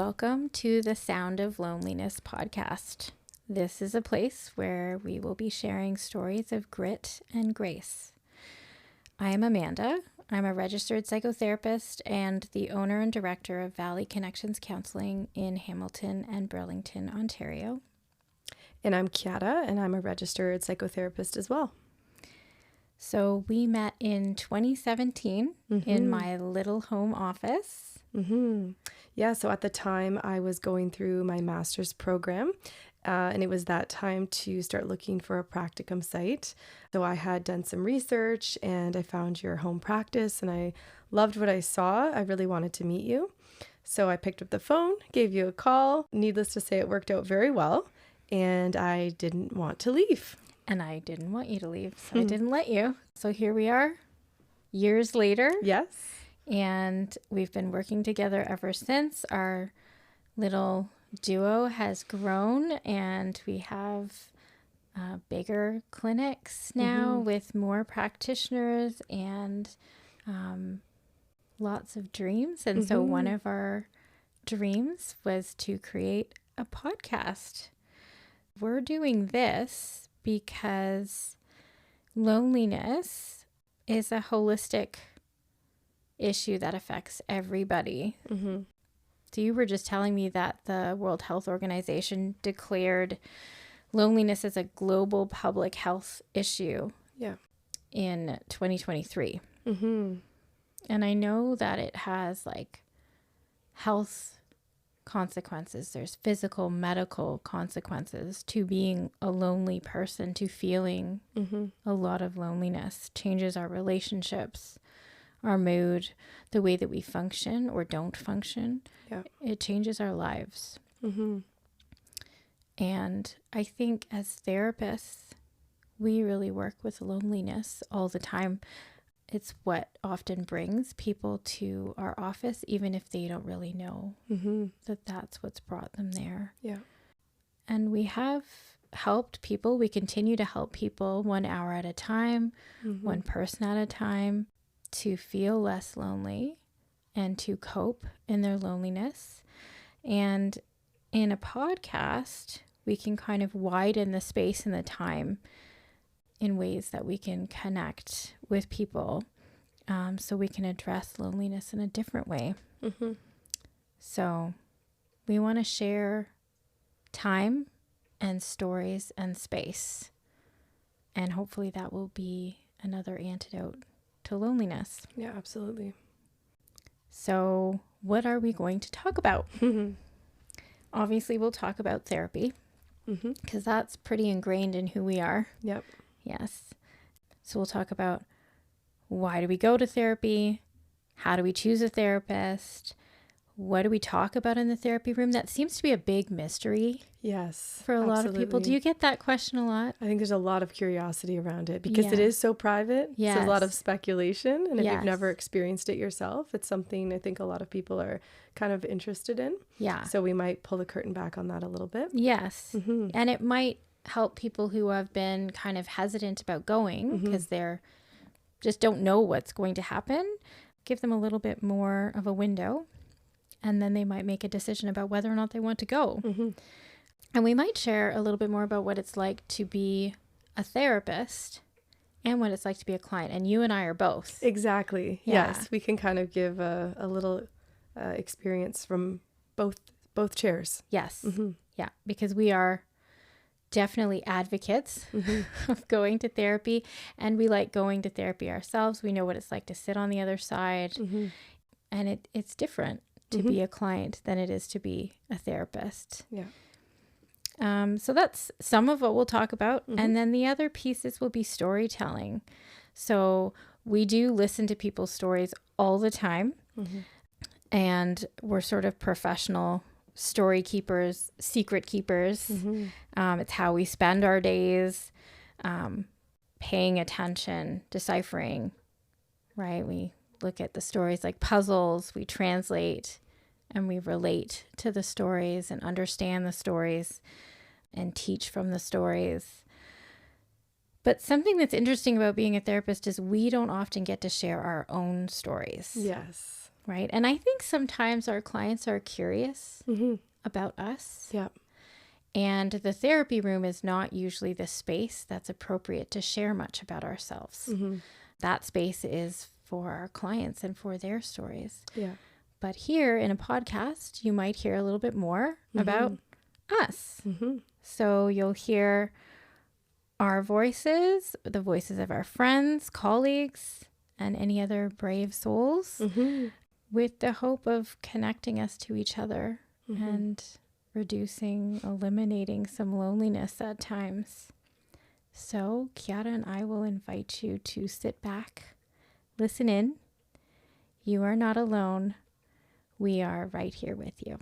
Welcome to the Sound of Loneliness podcast. This is a place where we will be sharing stories of grit and grace. I am Amanda. I'm a registered psychotherapist and the owner and director of Valley Connections Counselling in Hamilton and Burlington, Ontario. And I'm Kiara, and I'm a registered psychotherapist as well. So we met in 2017 in my little home office. Yeah, so at the time I was going through my master's program, and it was that time to start looking for a practicum site. So I had done some research and I found your home practice and I loved what I saw. I really wanted to meet you. So I picked up the phone, gave you a call. Needless to say, it worked out very well and I didn't want to leave. And I didn't want you to leave, so I didn't let you. So here we are, years later. Yes. And we've been working together ever since. Our little duo has grown and we have bigger clinics now with more practitioners and lots of dreams. And so one of our dreams was to create a podcast. We're doing this because loneliness is a holistic issue that affects everybody. So you were just telling me that the World Health Organization declared loneliness as a global public health issue in 2023. And I know that it has like health consequences. There's physical, medical consequences to being a lonely person, to feeling a lot of loneliness, changes our relationships, our mood, the way that we function or don't function. It changes our lives. And I think as therapists, we really work with loneliness all the time. It's what often brings people to our office, even if they don't really know that that's what's brought them there. And we have helped people. We continue to help people 1 hour at a time, one person at a time, to feel less lonely and to cope in their loneliness. And in a podcast, we can kind of widen the space and the time in ways that we can connect with people, so we can address loneliness in a different way. So we want to share time and stories and space, and hopefully that will be another antidote to loneliness. Yeah, absolutely. So what are we going to talk about? Obviously, we'll talk about therapy because that's pretty ingrained in who we are. Yes. So we'll talk about why do we go to therapy? How do we choose a therapist? What do we talk about in the therapy room? That seems to be a big mystery. Yes. For a lot of people. Do you get that question a lot? I think there's a lot of curiosity around it because it is so private. Yes. It's a lot of speculation. And if you've never experienced it yourself, it's something I think a lot of people are kind of interested in. So we might pull the curtain back on that a little bit. Yes. And it might help people who have been kind of hesitant about going because they're just don't know what's going to happen. Give them a little bit more of a window, and then they might make a decision about whether or not they want to go. And we might share a little bit more about what it's like to be a therapist and what it's like to be a client. And you and I are both. Exactly. Yes. We can kind of give a little experience from both chairs. Yes. Yeah. Because we are definitely advocates of going to therapy, and we like going to therapy ourselves. We know what it's like to sit on the other side, and it's different to be a client than it is to be a therapist. So that's some of what we'll talk about. And then the other pieces will be storytelling. So we do listen to people's stories all the time, and we're sort of professional story keepers, secret keepers. It's how we spend our days, paying attention, deciphering, right? We look at the stories like puzzles, we translate and we relate to the stories and understand the stories and teach from the stories. But something that's interesting about being a therapist is we don't often get to share our own stories. Yes. right? And I think sometimes our clients are curious about us. Yeah. And the therapy room is not usually the space that's appropriate to share much about ourselves. That space is for our clients and for their stories. Yeah. But here in a podcast, you might hear a little bit more about us. So you'll hear our voices, the voices of our friends, colleagues, and any other brave souls, with the hope of connecting us to each other and eliminating some loneliness at times. So Kiara and I will invite you to sit back, listen in. You are not alone. We are right here with you.